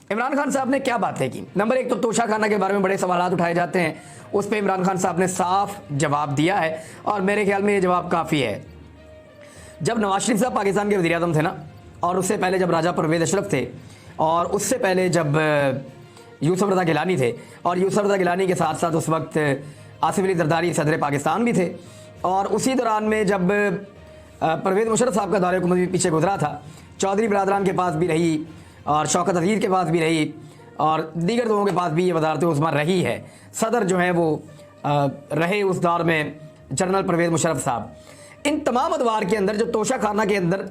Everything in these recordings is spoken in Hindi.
इमरान खान साहब ने क्या बातें की। नंबर एक तो तोशाखाना के बारे में बड़े सवाल उठाए जाते हैं, उस पर इमरान खान साहब ने साफ जवाब दिया है और मेरे ख्याल में ये जवाब काफ़ी है। जब नवाज शरीफ साहब पाकिस्तान के वज़ीर-ए-आज़म थे ना, और उससे पहले जब राजा परवेज़ अशरफ थे, और उससे पहले जब यूसुफ रज़ा गिलानी थे, और यूसुफ रज़ा गिलानी के साथ साथ उस वक्त आसिफ अली जरदारी सदर पाकिस्तान भी थे, और उसी दौरान में जब परवेज़ मुशर्रफ साहब का दौरे हुकूमत भी पीछे गुजरा था, चौधरी बरादरान के पास भी रही और शौकत अजीज़ के पास भी रही और दीगर लोगों के पास भी ये वज़ारत उज़्मा रही है। सदर जो है वो रहे उस दौर में जनरल परवेज़ मुशर्रफ साहब। इन तमाम अदवार के अंदर जो तोशाखाना के अंदर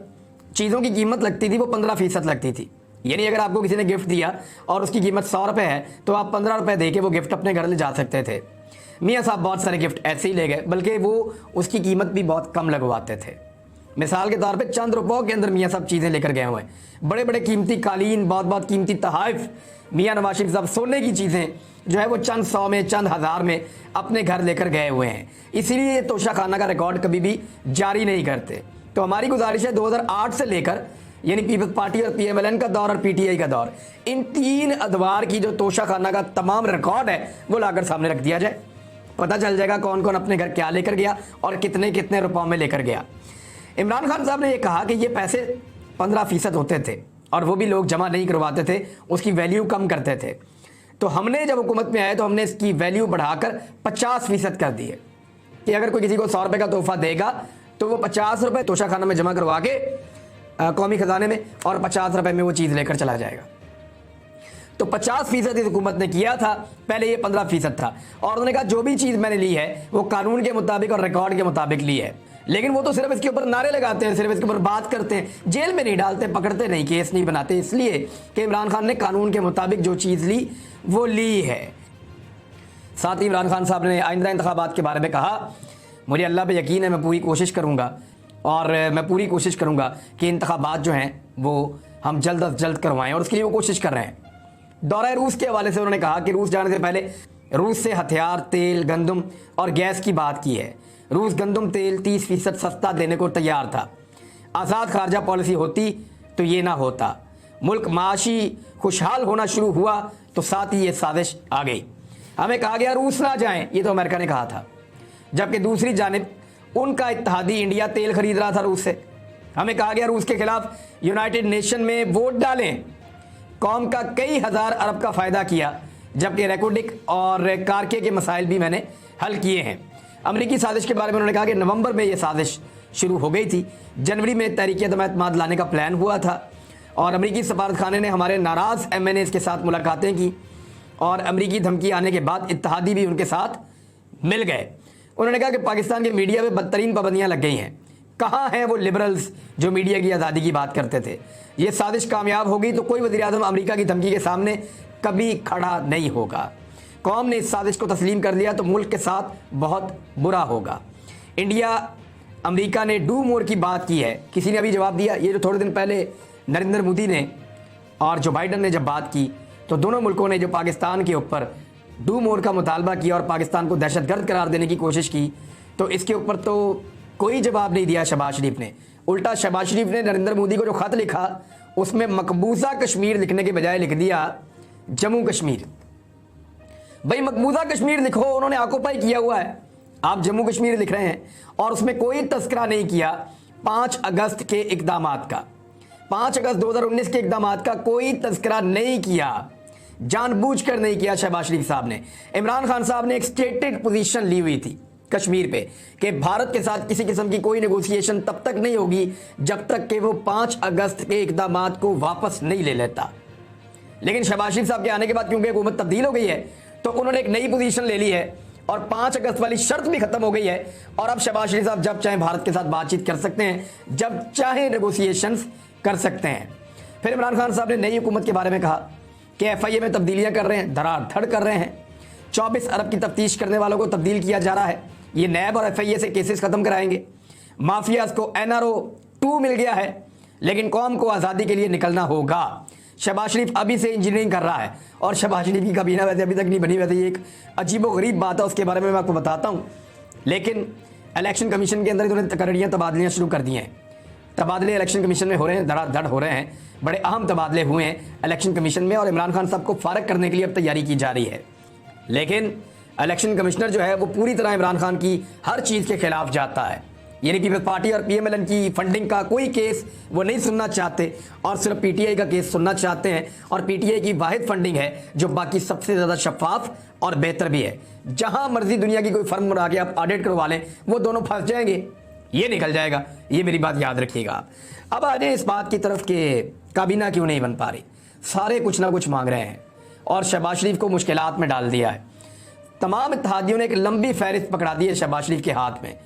चीज़ों की कीमत लगती थी वो 15% लगती थी। यानी अगर आपको किसी ने गिफ्ट दिया और उसकी कीमत 100 रुपये है तो आप 15 रुपये दे के वो गिफ्ट अपने घर ले जा सकते थे। मियाँ साहब बहुत सारे गिफ्ट ऐसे ही ले गए, बल्कि वो उसकी कीमत भी बहुत कम लगवाते थे। मिसाल के तौर पे चंद रुपयों के अंदर मियाँ साहब चीज़ें लेकर गए हुए हैं। बड़े बड़े कीमती कालीन, बहुत बहुत कीमती तहाइफ, मियाँ नवाज शरीफ साहब सोने की चीज़ें जो है वो चंद 100 में, चंद हज़ार में अपने घर लेकर गए हुए हैं। इसीलिए ये तोशाखाना का रिकॉर्ड कभी भी जारी नहीं करते। तो हमारी गुजारिश है 2008 से लेकर, यानी पीपल्स पार्टी और PMLN का दौर और PTI का दौर, इन 3 अदवार की जो तोशाखाना का तमाम रिकॉर्ड है वो लाकर सामने रख दिया जाए। पता चल जाएगा कौन कौन अपने घर क्या लेकर गया और कितने कितने रुपयों में लेकर गया। इमरान खान साहब ने यह कहा कि ये पैसे 15% होते थे और वो भी लोग जमा नहीं करवाते थे, उसकी वैल्यू कम करते थे। तो हमने जब हुकूमत में आए तो हमने इसकी वैल्यू बढ़ाकर 50% कर दी है कि अगर कोई किसी को 100 रुपये का तोहफा देगा तो वो 50 रुपये तोशाखाना में जमा करवा के कौमी खजाने में और 50 रुपये में वो चीज़ लेकर चला जाएगा। तो 50% इस हुकूमत ने किया था, पहले ये 15% था। और उन्होंने कहा जो भी चीज़ मैंने ली है वो कानून के मुताबिक और रिकॉर्ड के मुताबिक ली है। लेकिन वो तो सिर्फ इसके ऊपर नारे लगाते हैं, सिर्फ इसके ऊपर बात करते हैं, जेल में नहीं डालते, पकड़ते नहीं, केस नहीं बनाते, इसलिए कि इमरान खान ने कानून के मुताबिक जो चीज़ ली वो ली है। साथ ही इमरान खान साहब ने आइंदा इंतखाबात के बारे में कहा, मुझे अल्लाह पे यकीन है मैं पूरी कोशिश करूँगा और मैं पूरी कोशिश करूँगा कि इंतखाबात जो हैं वो हम जल्द अज जल्द करवाएं और उसके लिए वो कोशिश कर रहे हैं। दौरा रूस के हवाले से उन्होंने कहा कि रूस जाने से पहले रूस से हथियार, तेल, गंदम और गैस की बात की है। रूस गंदम तेल 30% सस्ता देने को तैयार था। आज़ाद खारजा पॉलिसी होती तो ये ना होता। मुल्क माशी खुशहाल होना शुरू हुआ तो साथ ही ये साजिश आ गई। हमें कहा गया रूस ना जाएं, ये तो अमेरिका ने कहा था, जबकि दूसरी जानिब उनका इत्तेहादी इंडिया तेल खरीद रहा था रूस से। हमें कहा गया रूस के खिलाफ यूनाइटेड नेशन में वोट डालें, कौम का कई हज़ार अरब का फ़ायदा किया, जबकि रेकोडिक और कारके के मसाइल भी मैंने हल किए हैं। अमरीकी साजिश के बारे में उन्होंने कहा कि नवंबर में ये साजिश शुरू हो गई थी, जनवरी में तहरीक-ए-एतमाद लाने का प्लान हुआ था और अमरीकी सफारत खाने ने हमारे नाराज़ MNAs के साथ मुलाकातें की और अमरीकी धमकी आने के बाद इत्तेहादी भी उनके साथ मिल गए। उन्होंने कहा कि पाकिस्तान के मीडिया में बदतरीन पाबंदियाँ लग गई हैं। कहाँ हैं वो लिबरल्स जो मीडिया की आज़ादी की बात करते थे। ये साजिश कामयाब हो गई तो कोई वज़ीर-ए-आज़म अमरीका की धमकी के सामने कभी खड़ा नहीं होगा। कौम ने इस साजिश को तस्लीम कर लिया तो मुल्क के साथ बहुत बुरा होगा। इंडिया अमेरिका ने डू मोर की बात की है, किसी ने अभी जवाब दिया। ये जो थोड़े दिन पहले नरेंद्र मोदी ने और जो बाइडन ने जब बात की तो दोनों मुल्कों ने जो पाकिस्तान के ऊपर डू मोर का मुतालबा किया और पाकिस्तान को दहशतगर्द करार देने की कोशिश की, तो इसके ऊपर तो कोई जवाब नहीं दिया शहबाज शरीफ ने। उल्टा शहबाज शरीफ ने नरेंद्र मोदी को जो ख़त लिखा उसमें मकबूजा कश्मीर लिखने के बजाय लिख दिया जम्मू कश्मीर। भाई मकबूजा कश्मीर लिखो, उन्होंने ऑक्युपाई किया हुआ है, आप जम्मू कश्मीर लिख रहे हैं। और उसमें कोई तस्करा नहीं किया 5 अगस्त के इकदामात का, 5 अगस्त 2019 के इकदामात का कोई तस्करा नहीं किया, जानबूझकर नहीं किया शहबाज शरीफ साहब ने। इमरान खान साहब ने एक स्टेटेड पोजीशन ली हुई थी कश्मीर पे कि भारत के साथ किसी किस्म की कोई नेगोशिएशन तब तक नहीं होगी जब तक कि वो 5 अगस्त के इकदामात को वापस नहीं ले लेता। लेकिन शहबाज शरीफ साहब के आने के बाद क्योंकि हुकूमत तब्दील हो गई है तो उन्होंने एक नई पोजीशन ले ली है और 5 अगस्त वाली शर्त भी खत्म हो गई है और अब शहबाज शरीफ साहब जब चाहें भारत के साथ बातचीत कर सकते हैं, जब चाहें नेगोशिएशंस कर सकते हैं। फिर इमरान खान साहब ने नई हुकूमत के बारे में कहा कि FIA में तब्दीलियां कर रहे हैं, धड़ाधड़ कर रहे हैं। 24 अरब की तफ्तीश करने वालों को तब्दील किया जा रहा है। ये नैब और FIA से केसेस खत्म कराएंगे। माफियाज को NRO 2 मिल गया है, लेकिन कौम को आज़ादी के लिए निकलना होगा। शहबाज शरीफ अभी से इंजीनियरिंग कर रहा है और शहबाज शरीफ की काबीना वैसे अभी तक नहीं बनी। वैसे ये एक अजीब व गरीब बात है, उसके बारे में मैं आपको बताता हूँ। लेकिन इलेक्शन कमीशन के अंदर इन्होंने तकरीरियाँ तबादलियाँ शुरू कर दी हैं। तबादले इलेक्शन कमीशन में हो रहे हैं, धड़ाधड़ हो रहे हैं, बड़े अहम तबादले हुए हैं इलेक्शन कमीशन में और इमरान खान साहब को फारग करने के लिए अब तैयारी की जा रही है। लेकिन इलेक्शन कमिश्नर जो है वो पूरी तरह इमरान खान की हर चीज़ के खिलाफ जाता है। यानी पीपल्स पार्टी और पीएमएलएन की फंडिंग का कोई केस वो नहीं सुनना चाहते और सिर्फ पीटीआई का केस सुनना चाहते हैं। और पीटीआई की वाहिद फंडिंग है जो बाकी सबसे ज़्यादा शफाफ और बेहतर भी है। जहां मर्जी दुनिया की कोई फर्म बना के आप ऑडिट करवा लें, वो दोनों फंस जाएंगे, ये निकल जाएगा। ये मेरी बात याद रखिएगा। अब आ जाए इस बात की तरफ कि काबीना क्यों नहीं बन पा रही। सारे कुछ ना कुछ मांग रहे हैं और शहबाज शरीफ को मुश्किलात में डाल दिया है। तमाम इत्तेहादियों ने एक लंबी फहरिस्त पकड़ा दी है शहबाज शरीफ के हाथ में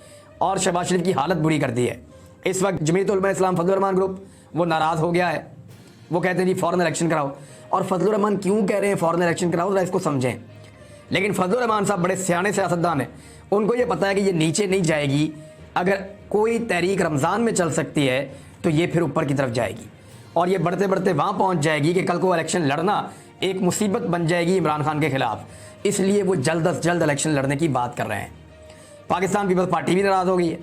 और शहबाज शरीफ की हालत बुरी कर दी है। इस वक्त जमीयत उलमा इस्लाम फजलुर रहमान ग्रुप वो नाराज़ हो गया है। वो कहते हैं जी फ़ौरन इलेक्शन कराओ। और फजलुर रहमान क्यों कह रहे हैं फ़ौरन इलेक्शन कराओ, जरा इसको समझें। लेकिन फजलुर रहमान साहब बड़े सियाने सियासतदान हैं, उनको ये पता है कि ये नीचे नहीं जाएगी। अगर कोई तहरीक रमज़ान में चल सकती है तो ये फिर ऊपर की तरफ जाएगी और ये बढ़ते बढ़ते वहाँ पहुँच जाएगी कि कल को इलेक्शन लड़ना एक मुसीबत बन जाएगी इमरान खान के खिलाफ। इसलिए वो जल्द अज जल्द इलेक्शन लड़ने की बात कर रहे हैं। पाकिस्तान पीपल्स पार्टी भी नाराज़ हो गई है,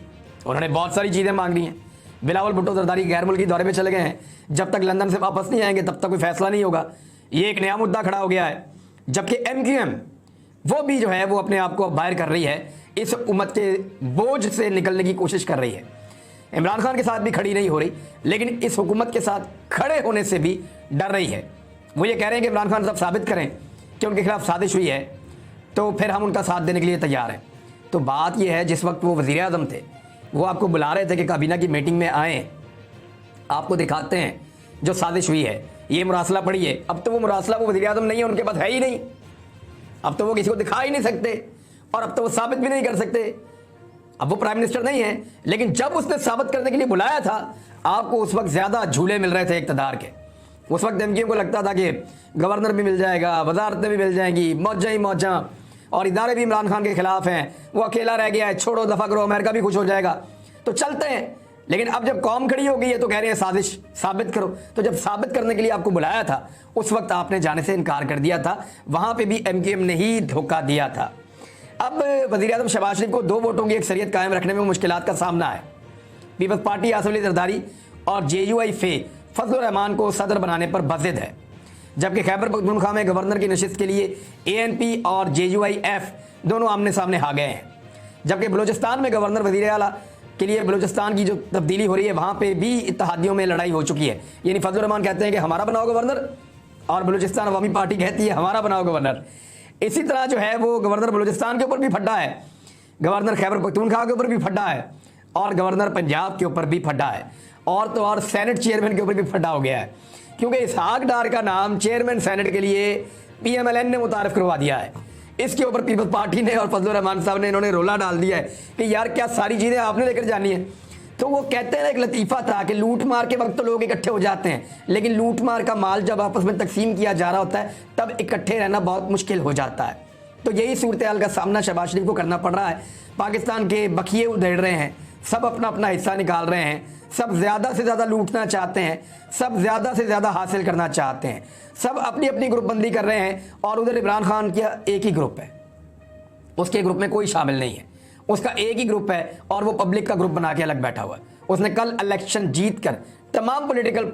उन्होंने बहुत सारी चीज़ें मांग ली हैं। बिलावल भुट्टो जरदारी गैर मुल्की दौरे पे चले गए हैं, जब तक लंदन से वापस नहीं आएंगे तब तक कोई फैसला नहीं होगा। ये एक नया मुद्दा खड़ा हो गया है। जबकि MQM वो भी जो है वो अपने आप को बाहर कर रही है, इस उम्मत के बोझ से निकलने की कोशिश कर रही है। इमरान खान के साथ भी खड़ी नहीं हो रही, लेकिन इस हुकूमत के साथ खड़े होने से भी डर रही है। वो ये कह रहे हैं कि इमरान खान साहब साबित करें कि उनके खिलाफ साजिश हुई है तो फिर हम उनका साथ देने के लिए तैयार हैं। तो बात यह है, जिस वक्त वो वज़ीर आज़म थे वो आपको बुला रहे थे कि काबीना की मीटिंग में आएँ, आपको दिखाते हैं जो साजिश हुई है, ये मुरासला पढ़िए। अब तो वो मुरासला वो वज़ीर आज़म नहीं है, उनके पास है ही नहीं। अब तो वो किसी को दिखा ही नहीं सकते और अब तो वो साबित भी नहीं कर सकते। अब वो प्राइम मिनिस्टर नहीं है, लेकिन जब उसने साबित करने के लिए बुलाया था आपको उस वक्त ज़्यादा झूले मिल रहे थे इक़्तिदार के। उस वक्त MQM को लगता था कि गवर्नर भी मिल जाएगा, वजारतें भी मिल जाएंगी, मौजा ही मौजा, और इदारे भी इमरान खान के खिलाफ हैं, वो अकेला रह गया है, छोड़ो दफ़ा करो, अमेरिका भी खुश हो जाएगा, तो चलते हैं। लेकिन अब जब कौम खड़ी हो गई है तो कह रहे हैं साजिश साबित करो। तो जब साबित करने के लिए आपको बुलाया था उस वक्त आपने जाने से इनकार कर दिया था, वहाँ पर भी MQM ने ही धोखा दिया था। अब वज़ीर आज़म शहबाज शरीफ को 2 वोटों की अक्सरियत कायम रखने में मुश्किलात का सामना है। पीपल्स पार्टी आसिफ अली जरदारी और JUI फे फजलुर रहमान को सदर बनाने पर बज़िद है, जबकि खैबर पख्तूनख्वा में गवर्नर की नशिस्त के लिए ANP और JUIF दोनों आमने सामने आ गए हैं। जबकि बलूचिस्तान में गवर्नर वज़ीर आला के लिए बलूचिस्तान की जो तब्दीली हो रही है वहाँ पे भी इत्तेहादियों में लड़ाई हो चुकी है। यानी फजलुर रहमान कहते हैं कि हमारा बनाओ गवर्नर और बलूचिस्तान अवामी पार्टी कहती है हमारा बनाओ गवर्नर। इसी तरह जो है वो गवर्नर बलूचिस्तान के ऊपर भी फड्डा है, गवर्नर खैबर पख्तूनख्वा के ऊपर भी फड्डा है और गवर्नर पंजाब के ऊपर भी फड्डा है, और तो और सेनेट चेयरमैन के ऊपर भी फड्डा हो गया है, क्योंकि इसहाक डार का नाम चेयरमैन सेनेट के लिए PMLN ने मुतारिफ करवा दिया है। इसके ऊपर पीपल्स पार्टी ने और फजलुर रहमान साहब ने इन्होंने रोला डाल दिया है कि यार क्या सारी चीज़ें आपने लेकर जानी है। तो वो कहते हैं एक लतीफ़ा था कि लूट मार के वक्त तो लोग इकट्ठे हो जाते हैं, लेकिन लूट मार का माल जब आपस में तकसीम किया जा रहा होता है तब इकट्ठे रहना बहुत मुश्किल हो जाता है। तो यही सूरत हाल का सामना शहबाज शरीफ को करना पड़ रहा है। पाकिस्तान के बखिए उधेड़ रहे हैं, सब अपना अपना हिस्सा निकाल रहे हैं, सब ज़्यादा से ज़्यादा लूटना चाहते हैं, सब ज़्यादा से ज़्यादा हासिल करना चाहते हैं, सब अपनी अपनी ग्रुपबंदी कर रहे हैं। और उधर इमरान खान का एक ही ग्रुप है, उसके ग्रुप में कोई शामिल नहीं है, उसका एक ही ग्रुप है और वो पब्लिक का ग्रुप बना के अलग बैठा हुआ है। उसने कल इलेक्शन जीत कर तमाम पॉलिटिकल